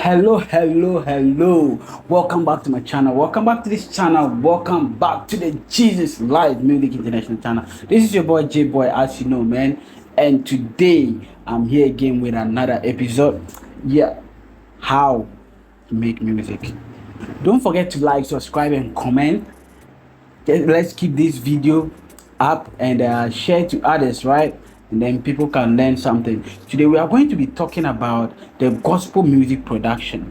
Hello. Welcome back to my channel. Welcome back to this channel. Welcome back to the Jesus Live Music International channel. This is your boy J Boy, as you know, man. And today I'm here again with another episode. Yeah, how to make music. Don't forget to like, subscribe, and comment. Let's keep this video up and share to others, right? And then people can learn something. Today we are going to be talking about the gospel music production,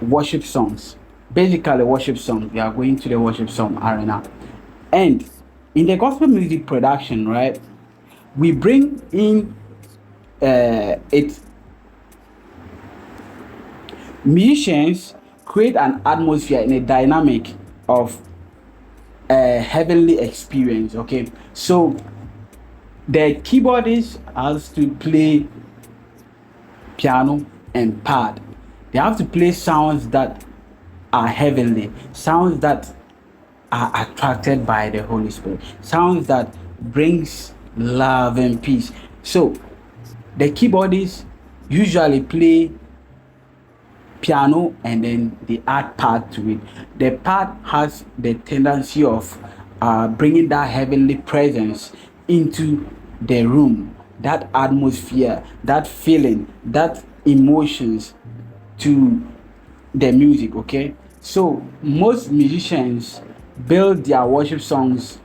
worship songs. Basically worship songs. We are going to the worship song arena. And in the gospel music production, right, we bring in it musicians create an atmosphere in a dynamic of a heavenly experience. Okay, so the keyboardist has to play piano and pad. They have to play sounds that are heavenly, sounds that are attracted by the Holy Spirit, sounds that brings love and peace. So the keyboardists usually play piano and then they add pad to it. The pad has the tendency of bringing that heavenly presence into the room, that atmosphere, that feeling, that emotions to the music. Okay, so most musicians build their worship songs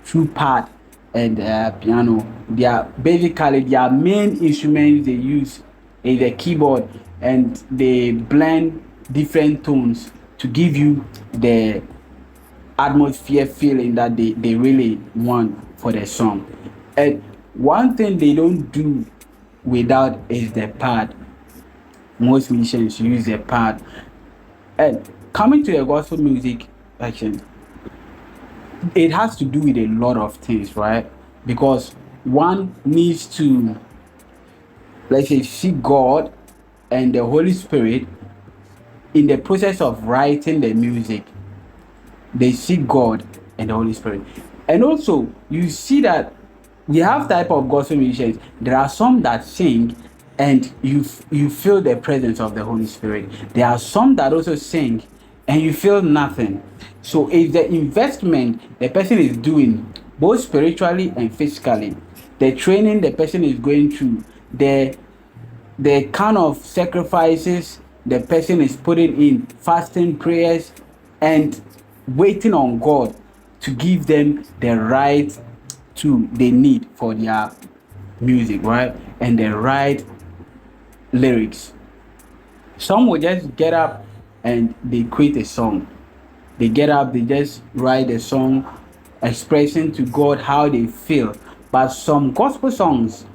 through pad and piano. They are basically their main instruments they use is the keyboard, and they blend different tones to give you the atmosphere feeling that they really want for the song. And one thing they don't do without is the pad. Most musicians use the pad. And coming to the gospel music section, it has to do with a lot of things, right? Because one needs to, let's say, see God and the Holy Spirit in the process of writing the music. They see God and the Holy Spirit. And also you see that we have type of gospel musicians. There are some that sing and you feel the presence of the Holy Spirit. There are some that also sing and you feel nothing. So it's the investment the person is doing, both spiritually and physically, the training the person is going through, the kind of sacrifices the person is putting in, fasting, prayers, and waiting on God to give them the right tool they need for their music, right? And the right lyrics. Some will just get up and they create a song. They get up, they just write a song expressing to God how they feel. But some gospel songs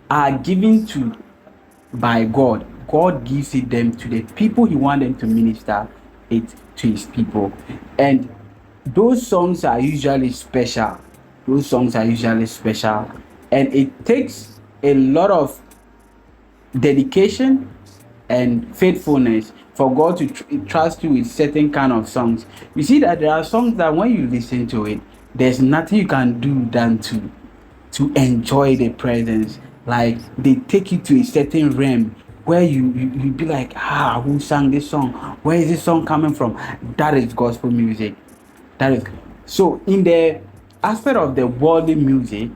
are given to by God. God gives it them to the people He wants them to minister it to His people. And those songs are usually special. And it takes a lot of dedication and faithfulness for God to trust you with certain kind of songs. You see that there are songs that when you listen to it, there's nothing you can do than to enjoy the presence. Like they take you to a certain realm where you be like, who sang this song? Where is this song coming from? That is gospel music. That is so. In the aspect of the worldly music,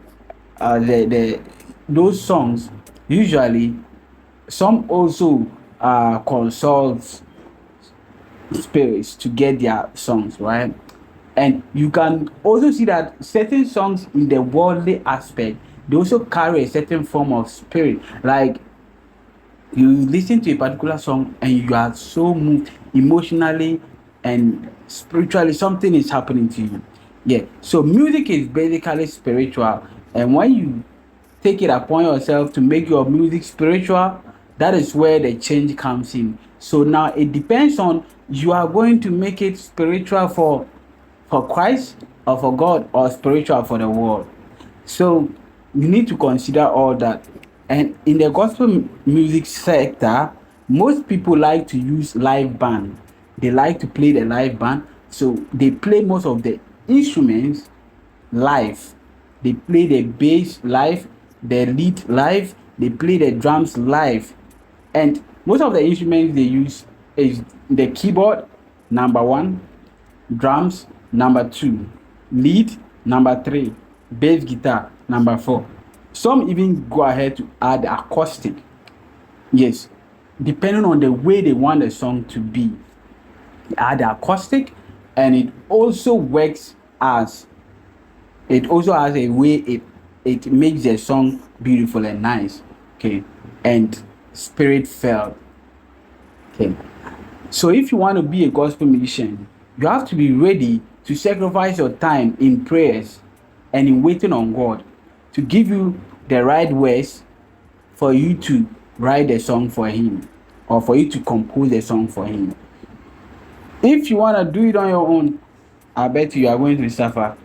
the those songs usually, some also consult spirits to get their songs right. And you can also see that certain songs in the worldly aspect, they also carry a certain form of spirit. Like you listen to a particular song and you are so moved emotionally and spiritually, something is happening to you. Yeah, so music is basically spiritual, and when you take it upon yourself to make your music spiritual, that is where the change comes in. So now it depends on you are going to make it spiritual for Christ or for God, or spiritual for the world. So you need to consider all that. And in the gospel music sector, most people like to use live band. They like to play the live band. So they play most of the instruments live. They play the bass live, the lead live, they play the drums live. And Most of the instruments they use is the keyboard, number one, drums, number two, lead, number three, bass guitar, number four. Some even go ahead to add acoustic. Yes, depending on the way they want the song to be, add acoustic, and it also has a way it makes the song beautiful and nice. Okay, and spirit felt. Okay, so if you want to be a gospel musician, you have to be ready to sacrifice your time in prayers and in waiting on God to give you the right words for you to write a song for Him, or for you to compose a song for Him. If you want to do it on your own, I bet you are going to suffer.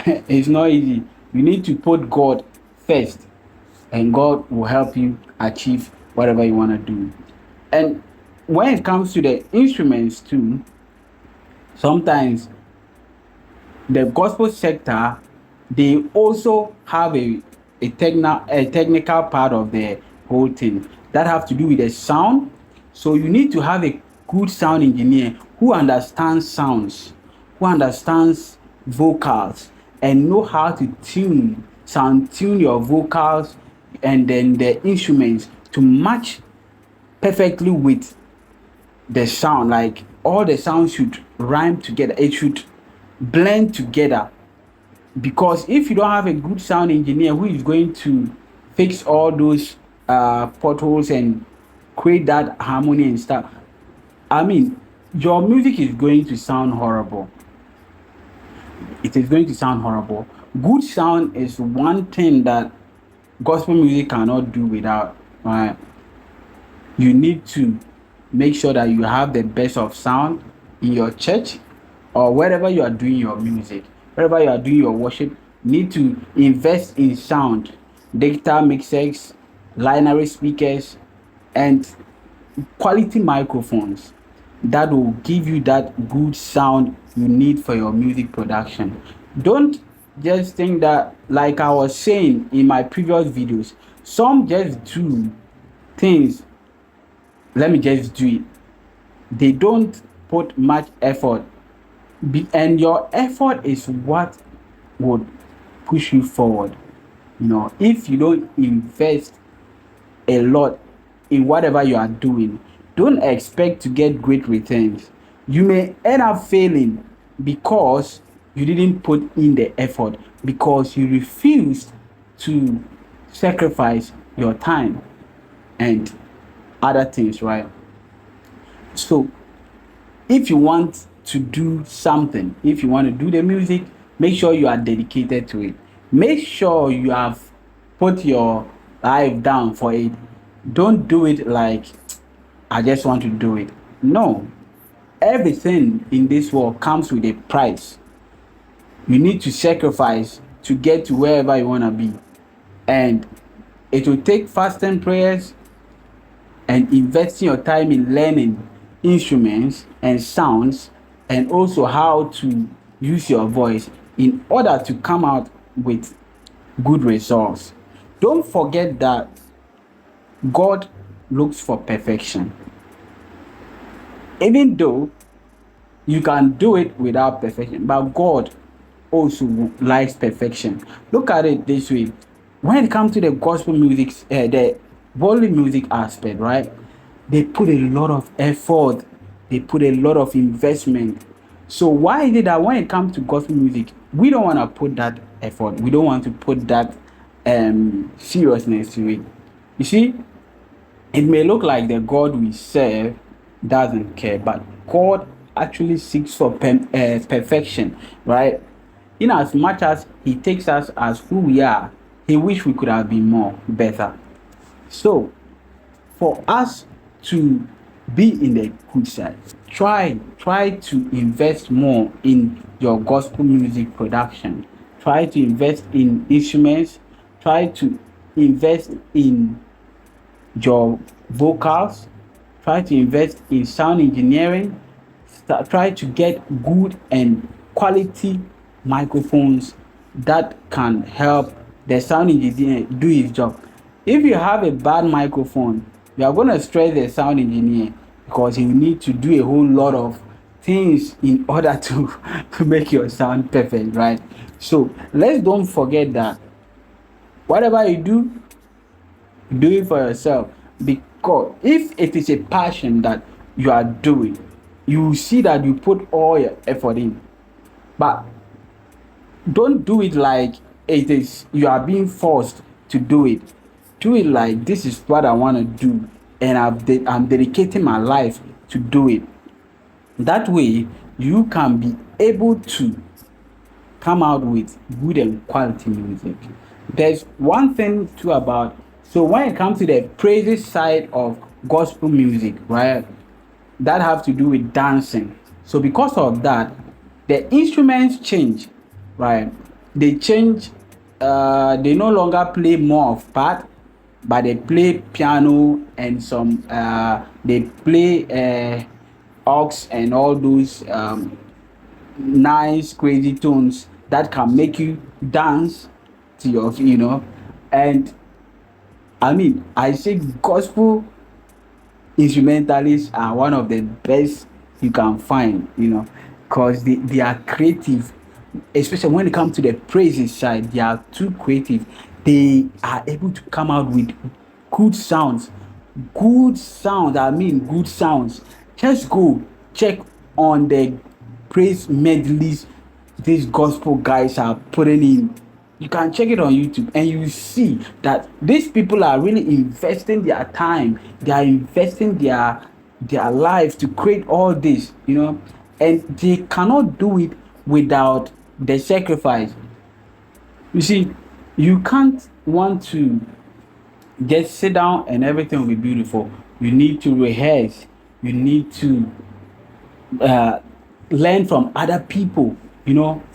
It's not easy. You need to put God first, and God will help you achieve whatever you want to do. And when it comes to the instruments too, sometimes the gospel sector, they also have a technical part of the whole thing that have to do with the sound. So you need to have a good sound engineer who understands sounds, who understands vocals, and know how to tune your vocals and then the instruments to match perfectly with the sound. Like all the sounds should rhyme together, it should blend together. Because if you don't have a good sound engineer who is going to fix all those potholes and create that harmony and stuff, I mean, your music is going to sound horrible. It is going to sound horrible. Good sound is one thing that gospel music cannot do without. You need to make sure that you have the best of sound in your church, or wherever you are doing your music, wherever you are doing your worship. Need to invest in sound, digital mixers, linear speakers, and quality microphones that will give you that good sound you need for your music production. Don't just think that, like I was saying in my previous videos, some just do things, let me just do it. They don't put much effort, and your effort is what would push you forward. If you don't invest a lot in whatever you are doing, don't expect to get great returns. You may end up failing because you didn't put in the effort, because you refused to sacrifice your time and other things, right? So if you want to do something, if you want to do the music, make sure you are dedicated to it. Make sure you have put your life down for it. Don't do it like, I just want to do it. No. Everything in this world comes with a price. You need to sacrifice to get to wherever you want to be. And it will take fasting prayers and investing your time in learning instruments and sounds, and also how to use your voice in order to come out with good results. Don't forget that God looks for perfection. Even though you can do it without perfection, but God also likes perfection. Look at it this way. When it comes to the gospel music, the worldly music aspect, right? They put a lot of effort. They put a lot of investment. So why is it that when it comes to gospel music, we don't want to put that effort? We don't want to put that seriousness to it. You see, it may look like the God we serve doesn't care, but God actually seeks for perfection, right? In as much as He takes us as who we are, He wish we could have been more better. So, for us to be in the good side, try to invest more in your gospel music production. Try to invest in instruments. Try to invest in your vocals. Try to invest in sound engineering. Try to get good and quality microphones that can help the sound engineer do his job. If you have a bad microphone, You are going to stress the sound engineer because he will need to do a whole lot of things in order to, to make your sound perfect, right? So let's don't forget that whatever you do it for yourself. Because if it is a passion that you are doing, you will see that you put all your effort in. But don't do it like it is you are being forced to do it. Do it like this is what I want to do, and I'm dedicating my life to do it. That way you can be able to come out with good and quality music. There's one thing too about, so when it comes to the praises side of gospel music, right? That have to do with dancing. So because of that, the instruments change, right? They change. They no longer play more of part, but they play piano and some. They play aux and all those nice crazy tunes that can make you dance to your, and I mean, I say gospel instrumentalists are one of the best you can find, because they are creative, especially when it comes to the praises side. They are too creative. They are able to come out with good sounds. Good sounds, I mean, good sounds. Just go check on the praise medleys these gospel guys are putting in. You can check it on YouTube and you see that these people are really investing their time. They are investing their life to create all this, and they cannot do it without the sacrifice. You see, you can't want to just sit down and everything will be beautiful. You need to rehearse. You need to uh, learn from other people,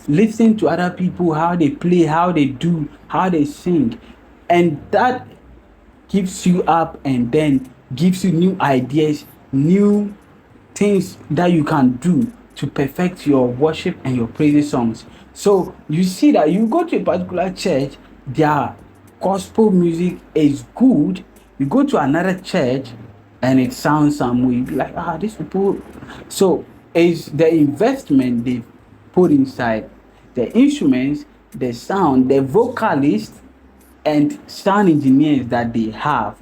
listen to other people, how they play, how they do, how they sing, and that keeps you up and then gives you new ideas, new things that you can do to perfect your worship and your praise songs. So you see that you go to a particular church, their gospel music is good. You go to another church and it sounds some way. You be like, these people. So it's the investment they put inside the instruments, the sound, the vocalist, and sound engineers that they have.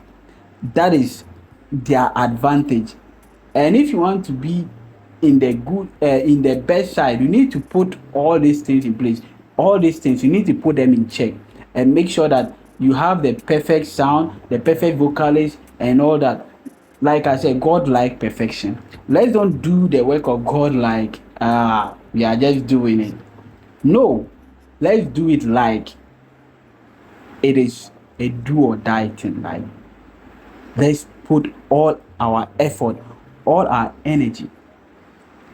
That is their advantage. And if you want to be in the best side, you need to put all these things in place. All these things you need to put them in check and make sure that you have the perfect sound, the perfect vocalist, and all that. Like I said, God like perfection. Let's don't do the work of God like we are just doing it. No, let's do it like it is a do or die thing. Like, let's put all our effort, all our energy.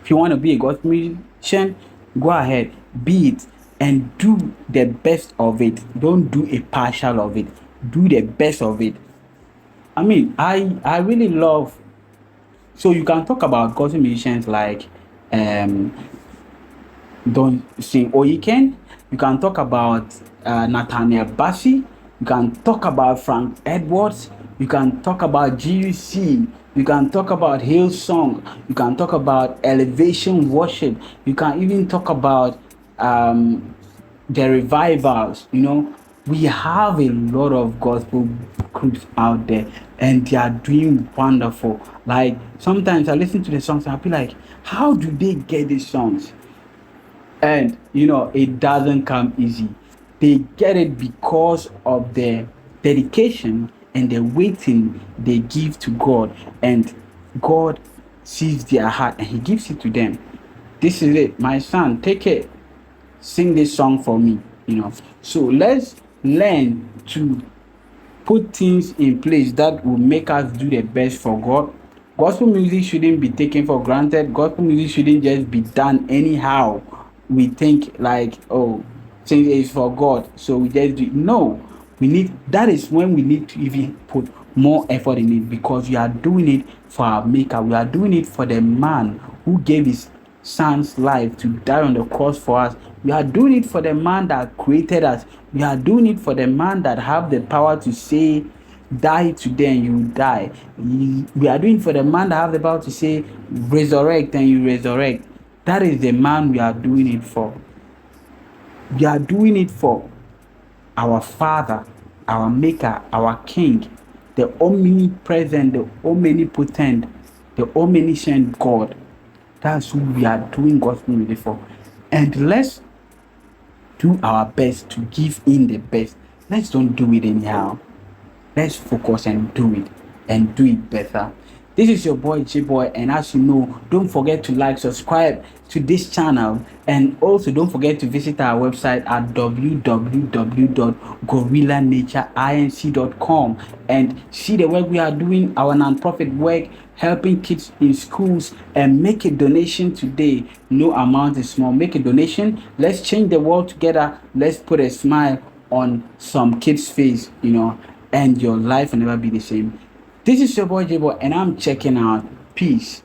If you want to be a gospel musician, go ahead, be it, and do the best of it. Don't do a partial of it. Do the best of it. I mean, I really love. So you can talk about gospel musicians like Don Sing Oyiken. You can talk about Nathaniel Bassey. You can talk about Frank Edwards. You can talk about GUC. You can talk about Hillsong. You can talk about Elevation Worship. You can even talk about the revivals. We have a lot of gospel groups out there and they are doing wonderful. Like, sometimes I listen to the songs and I'll be like, how do they get these songs? And it doesn't come easy. They get it because of the dedication and the waiting they give to God, and God sees their heart and he gives it to them. This is it, my son, take it, sing this song for me. So let's learn to put things in place that will make us do the best for God. Gospel music shouldn't be taken for granted. Gospel music shouldn't just be done anyhow. We think like, oh, since it's for God, so we just do it. No, that is when we need to even put more effort in it, because we are doing it for our maker. We are doing it for the man who gave his son's life to die on the cross for us. We are doing it for the man that created us. We are doing it for the man that have the power to say die today and you die. We are doing for the man that have the Bible to say resurrect and you resurrect. That is the man we are doing it for. We are doing it for our Father, our Maker, our King, the omnipresent, the omnipotent, the omniscient God. That's who we are doing gospel music for. And let's do our best to give in the best. Let's don't do it anyhow. Let's focus and do it better. This is your boy J Boy, and as you know, don't forget to like, subscribe to this channel, and also don't forget to visit our website at www.gorillanaturinc.com and see the work we are doing, our non-profit work, helping kids in schools. And make a donation today. No amount is small. Make a donation. Let's change the world together. Let's put a smile on some kids' face, and your life will never be the same. This is your boy J Boy, and I'm checking out. Peace.